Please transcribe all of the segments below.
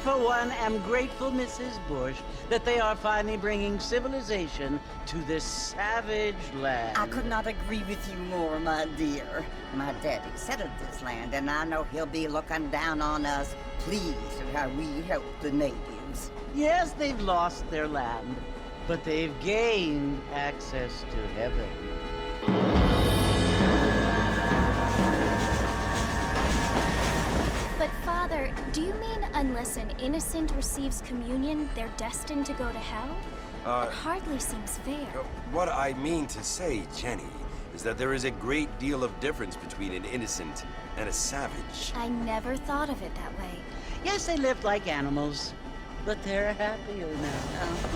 for one, am grateful, Mrs. Bush, that they are finally bringing civilization to this savage land. I could not agree with you more, my dear. My daddy settled this land, and I know he'll be looking down on us, pleased at how we help the natives. Yes, they've lost their land, but they've gained access to heaven. But Father, do you mean unless an innocent receives communion, they're destined to go to hell? It hardly seems fair. What I mean to say, Jenny, is that there is a great deal of difference between an innocent and a savage. I never thought of it that way. Yes, they lived like animals, but they're happier now.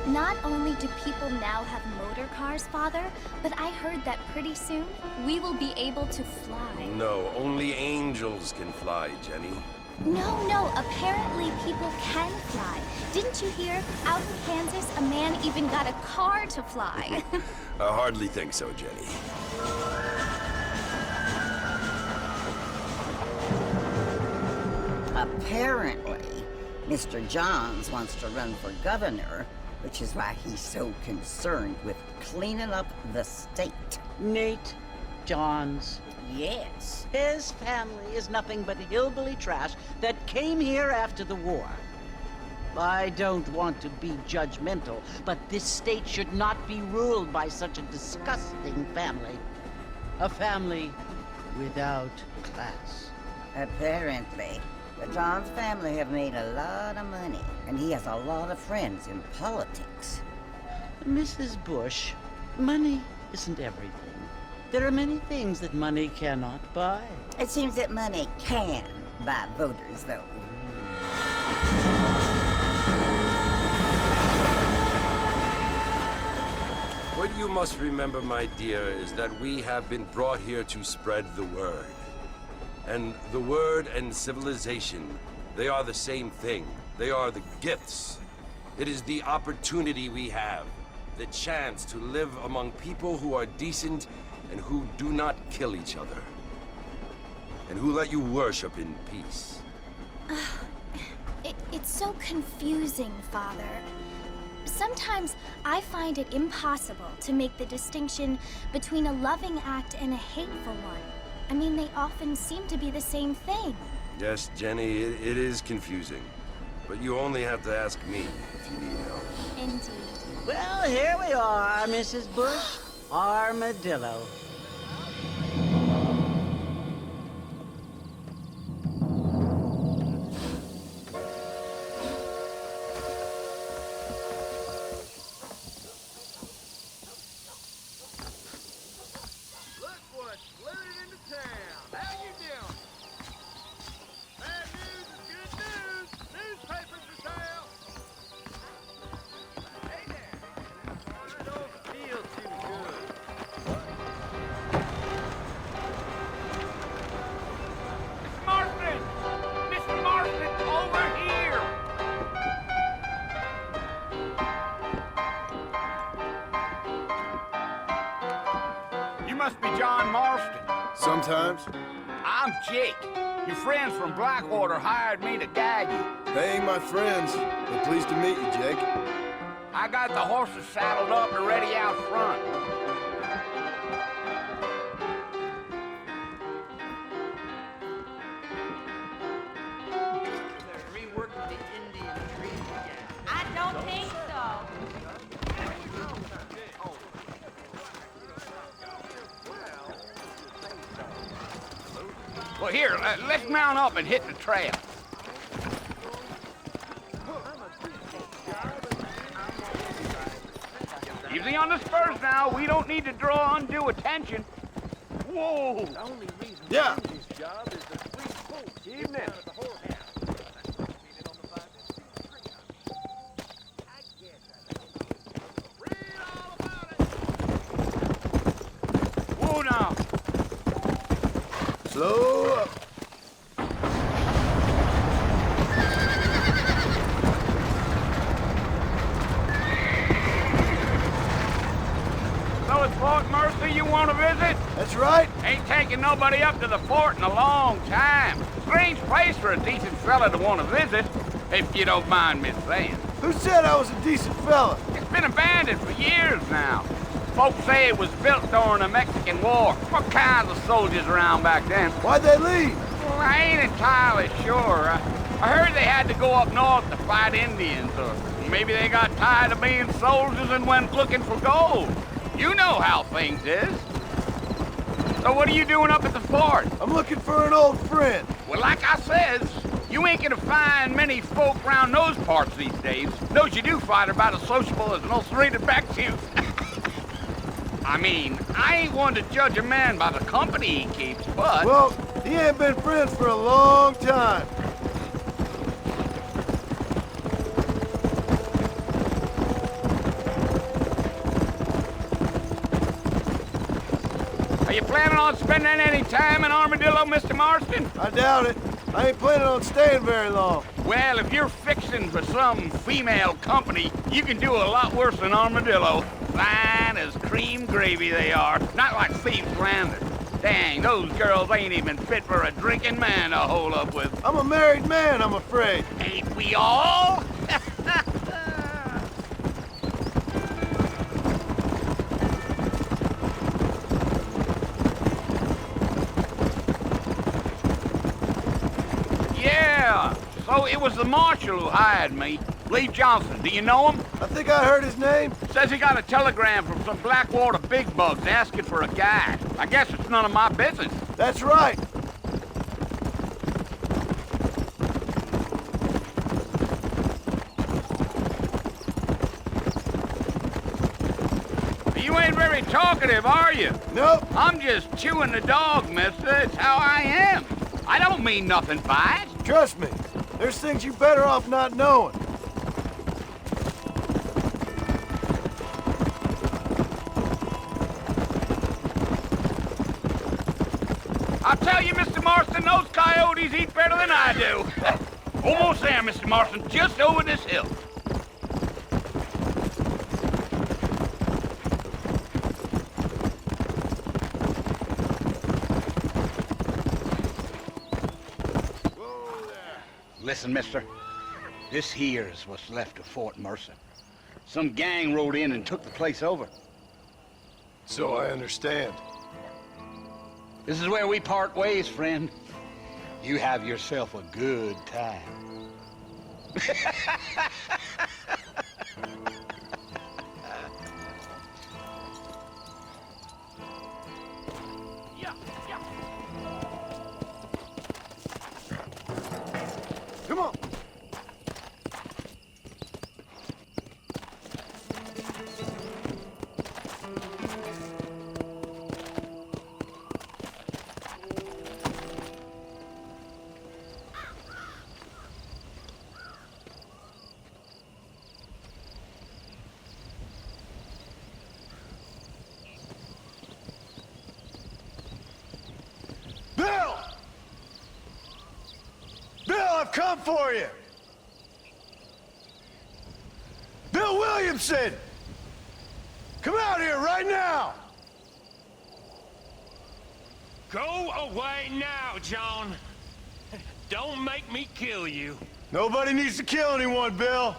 Not only do people now have motor cars, Father, but I heard that pretty soon we will be able to fly. No, only angels can fly, Jenny. No, apparently people can fly. Didn't you hear? Out in Kansas, a man even got a car to fly. I hardly think so, Jenny. Apparently, Mr. Johns wants to run for governor, which is why he's so concerned with cleaning up the state. Nate Johns. Yes. His family is nothing but hillbilly trash that came here after the war. I don't want to be judgmental, but this state should not be ruled by such a disgusting family. A family without class. Apparently. The Johns family have made a lot of money, and he has a lot of friends in politics. Mrs. Bush, money isn't everything. There are many things that money cannot buy. It seems that money can buy voters, though. What you must remember, my dear, is that we have been brought here to spread the word. And the word and civilization, they are the same thing. They are the gifts. It is the opportunity we have, the chance to live among people who are decent and who do not kill each other, and who let you worship in peace. It's so confusing, Father. Sometimes I find it impossible to make the distinction between a loving act and a hateful one. I mean, they often seem to be the same thing. Yes, Jenny, it is confusing. But you only have to ask me if you need help. Indeed. Well, here we are, Mrs. Bush. Armadillo. Must be John Marston. Sometimes. I'm Jake. Your friends from Blackwater hired me to guide you. They ain't my friends, but pleased to meet you, Jake. I got the horses saddled up and ready out front. I don't think so. Well, here, let's mount up and hit the trail. Easy on the spurs now. We don't need to draw undue attention. Whoa! The only reason Yeah. this job is the sweet folks. Evening. Whoa now! Slow up. Fort Mercy you want to visit? That's right. Ain't taking nobody up to the fort in a long time. Strange place for a decent fella to want to visit, if you don't mind me saying. Who said I was a decent fella? It's been abandoned for years now. Folks say it was built during the Mexican War. What kinds of soldiers around back then? Why'd they leave? Well, I ain't entirely sure. I heard they had to go up north to fight Indians, or maybe they got tired of being soldiers and went looking for gold. You know how things is. So what are you doing up at the fort? I'm looking for an old friend. Well, like I says, you ain't gonna find many folk round those parts these days. Those you do find are about as sociable as an ulcerated back tooth. I mean, I ain't one to judge a man by the company he keeps, but... Well, he ain't been friends for a long time. Are you planning on spending any time in Armadillo, Mr. Marston? I doubt it. I ain't planning on staying very long. Well, if you're fixing for some female company, you can do a lot worse than Armadillo. Fine as cream gravy they are, not like Thieves Landing. Dang, those girls ain't even fit for a drinking man to hole up with. I'm a married man, I'm afraid. Ain't we all? Yeah, so it was the marshal who hired me. Lee Johnson, do you know him? I think I heard his name. Says he got a telegram from some Blackwater big bugs asking for a guide. I guess it's none of my business. That's right. You ain't very talkative, are you? Nope. I'm just chewing the dog, mister. It's how I am. I don't mean nothing by it. Trust me. There's things you better off not knowing. I'll tell you, Mr. Marston, those coyotes eat better than I do. Almost there, Mr. Marston, just over this hill. Listen, mister. This here's what's left of Fort Mercer. Some gang rode in and took the place over. So I understand. This is where we part ways, friend. You have yourself a good time. Come on. Bill! Bill, I've come for you! Bill Williamson! Come out here right now! Go away now, John. Don't make me kill you. Nobody needs to kill anyone, Bill.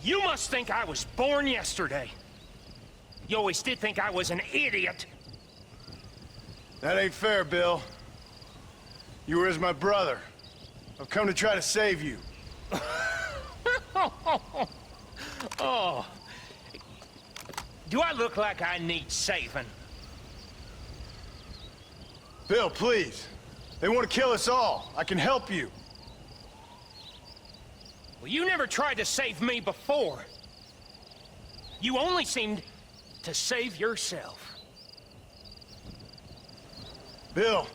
You must think I was born yesterday. You always did think I was an idiot. That ain't fair, Bill. You were as my brother. I've come to try to save you. Oh. Do I look like I need saving? Bill, please. They want to kill us all. I can help you. Well, you never tried to save me before. You only seemed to save yourself. Bill,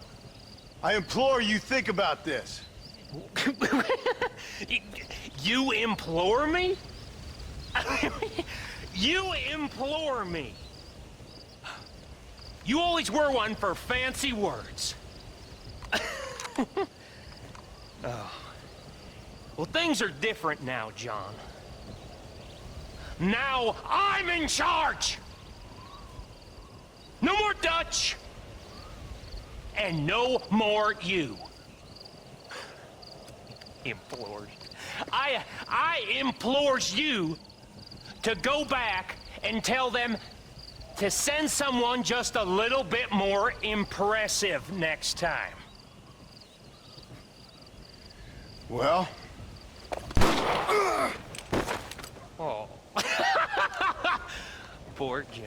I implore you think about this. You implore me? You implore me? You always were one for fancy words. Oh. Well, things are different now, John. Now I'm in charge! No more Dutch! And no more you. Implores. I implores you to go back and tell them to send someone just a little bit more impressive next time. Well? Oh. Poor John.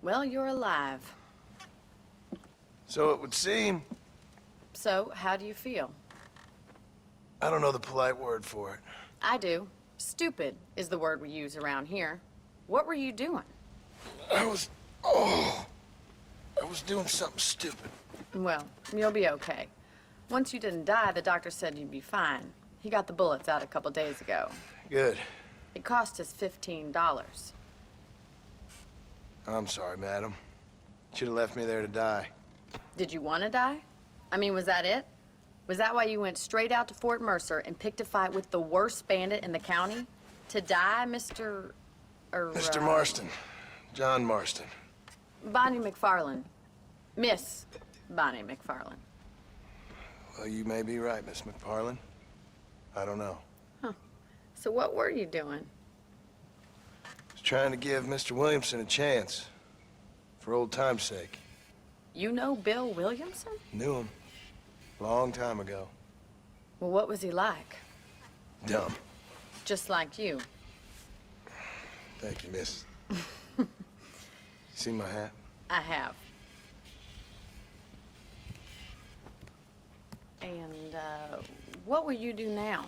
Well, you're alive. So it would seem. So, how do you feel? I don't know the polite word for it. I do. Stupid is the word we use around here. What were you doing? I was doing something stupid. Well, you'll be okay. Once you didn't die, the doctor said you'd be fine. He got the bullets out a couple days ago. Good. It cost us $15. I'm sorry, madam. Should have left me there to die. Did you want to die? I mean, was that it? Was that why you went straight out to Fort Mercer and picked a fight with the worst bandit in the county? To die, Mr. Mr. Marston. John Marston. Bonnie McFarland. Miss Bonnie McFarland. Well, you may be right, Miss McFarland. I don't know. So what were you doing? Was trying to give Mr. Williamson a chance. For old time's sake. You know Bill Williamson? Knew him. Long time ago. Well, what was he like? Dumb. Just like you. Thank you, miss. See my hat? I have. And, what will you do now?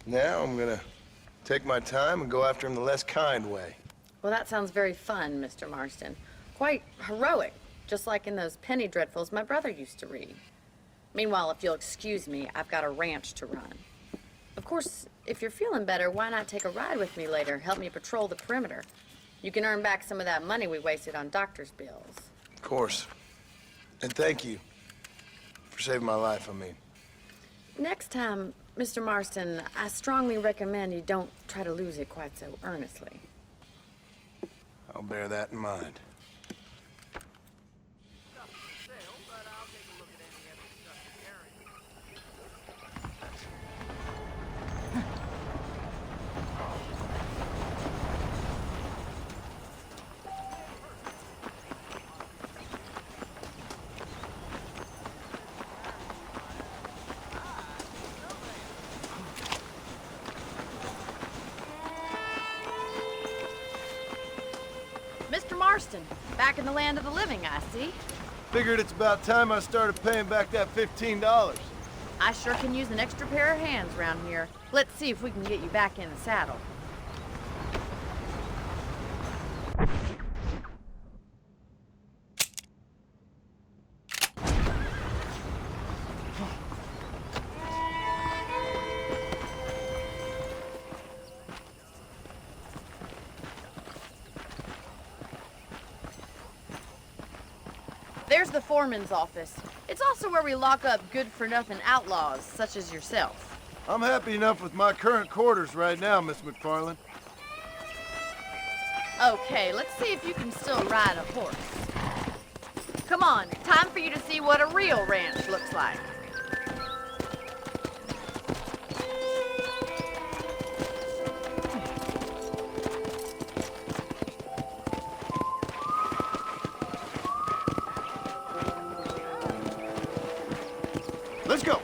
Now I'm gonna take my time and go after him the less kind way. Well, that sounds very fun, Mr. Marston. Quite heroic, just like in those penny dreadfuls my brother used to read. Meanwhile, if you'll excuse me, I've got a ranch to run. Of course, if you're feeling better, why not take a ride with me later? Help me patrol the perimeter. You can earn back some of that money we wasted on doctor's bills. Of course. And thank you for saving my life, I mean. Next time, Mr. Marston, I strongly recommend you don't try to lose it quite so earnestly. I'll bear that in mind. Mr. Marston, back in the land of the living, I see. Figured it's about time I started paying back that $15. I sure can use an extra pair of hands around here. Let's see if we can get you back in the saddle. There's the foreman's office. It's also where we lock up good-for-nothing outlaws, such as yourself. I'm happy enough with my current quarters right now, Miss McFarland. Okay, let's see if you can still ride a horse. Come on, time for you to see what a real ranch looks like. Let's go.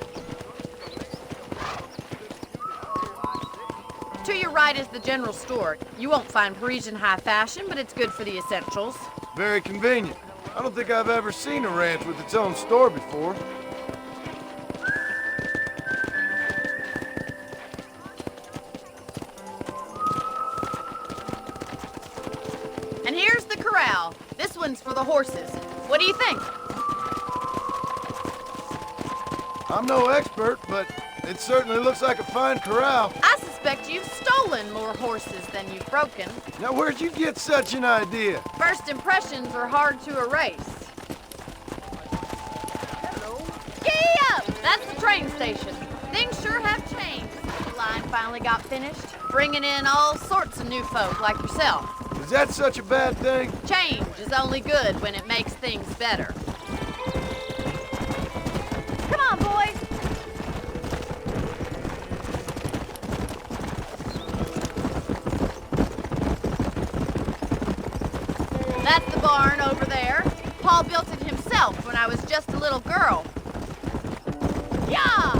To your right is the general store. You won't find Parisian high fashion, but it's good for the essentials. Very convenient. I don't think I've ever seen a ranch with its own store before. And here's the corral. This one's for the horses. What do you think? I'm no expert, but it certainly looks like a fine corral. I suspect you've stolen more horses than you've broken. Now, where'd you get such an idea? First impressions are hard to erase. Hello. Giddy up! That's the train station. Things sure have changed since the line finally got finished, bringing in all sorts of new folk like yourself. Is that such a bad thing? Change is only good when it makes things better. Come on, boys. That's the barn over there. Paul built it himself when I was just a little girl. Yeah!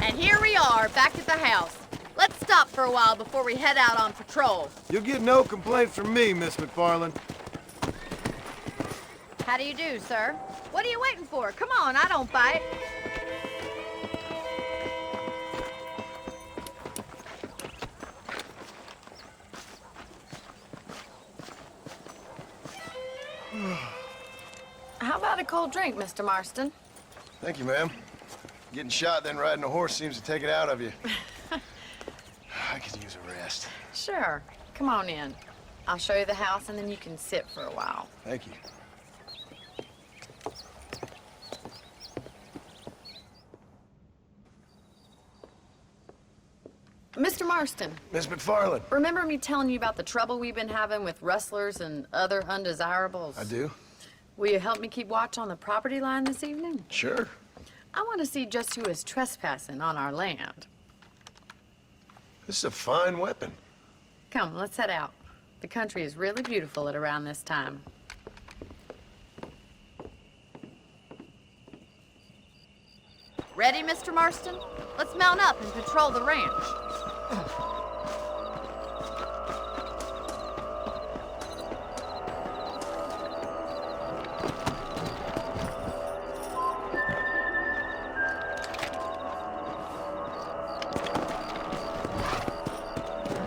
And here we are, back at the house. Let's stop for a while before we head out on patrol. You'll get no complaints from me, Miss McFarland. How do you do, sir? What are you waiting for? Come on, I don't bite. How about a cold drink, Mr. Marston? Thank you, ma'am. Getting shot, then riding a horse seems to take it out of you. I could use a rest. Sure. Come on in. I'll show you the house, and then you can sit for a while. Thank you. Mr. Marston, Miss McFarland. remember me telling you about the trouble we've been having with rustlers and other undesirables? I do? Will you help me keep watch on the property line this evening? Sure. I want to see just who is trespassing on our land. This is a fine weapon. Come, let's head out. The country is really beautiful at around this time. Ready, Mr. Marston? Let's mount up and patrol the ranch.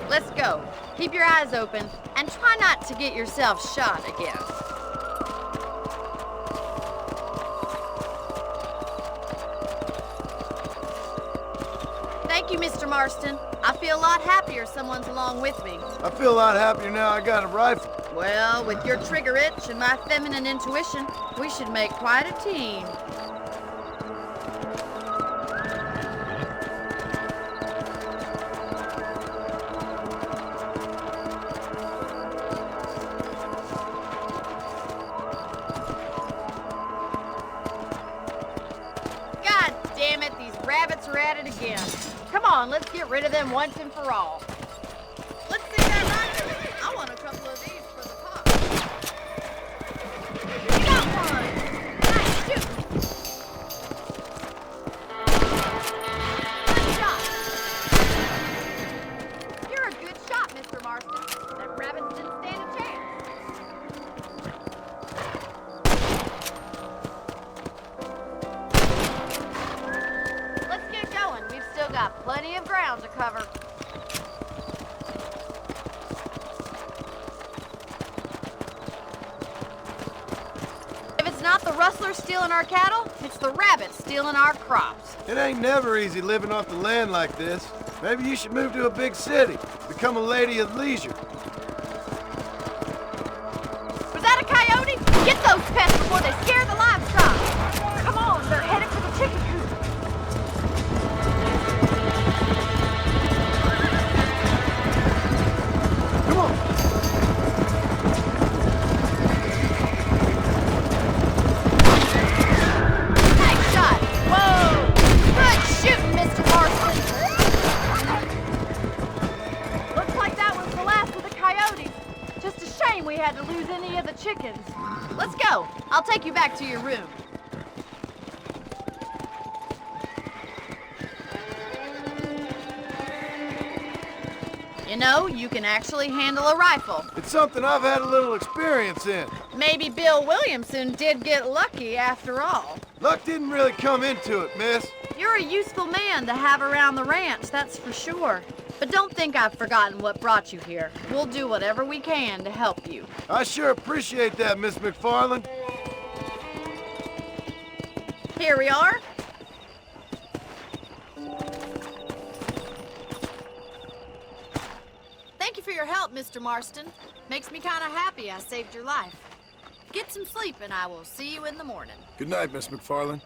Let's go. Keep your eyes open and try not to get yourself shot again. Thank you, Mr. Marston. I feel a lot happier someone's along with me. I feel a lot happier now I got a rifle. Well, with your trigger itch and my feminine intuition, we should make quite a team. God damn it, these rabbits are at it again. Come on, let's get rid of them once and for all. Let's see that rifle. I want a couple of these for the pot. You got one. Nice shoot. Good shot. You're a good shot, Mr. Marston. That rabbit didn't stand a chance. Let's get going. We've still got plenty of ground to cover. If it's not the rustlers stealing our cattle, it's the rabbits stealing our crops. It ain't never easy living off the land like this. Maybe you should move to a big city. Become a lady of leisure. Was that a coyote? Get those pests before they scare the livestock. Come on, they're headed for the chicken coop. Come on. Nice shot. Whoa! Good shooting, Mr. Marston. Looks like that was the last Let's go. I'll take you back to your room. You know, you can actually handle a rifle. It's something I've had a little experience in. Maybe Bill Williamson did get lucky after all. Luck didn't really come into it, miss. You're a useful man to have around the ranch, that's for sure. But don't think I've forgotten what brought you here. We'll do whatever we can to help you. I sure appreciate that, Miss McFarland. Here we are. Thank you for your help, Mr. Marston. Makes me kind of happy I saved your life. Get some sleep and I will see you in the morning. Good night, Miss McFarland.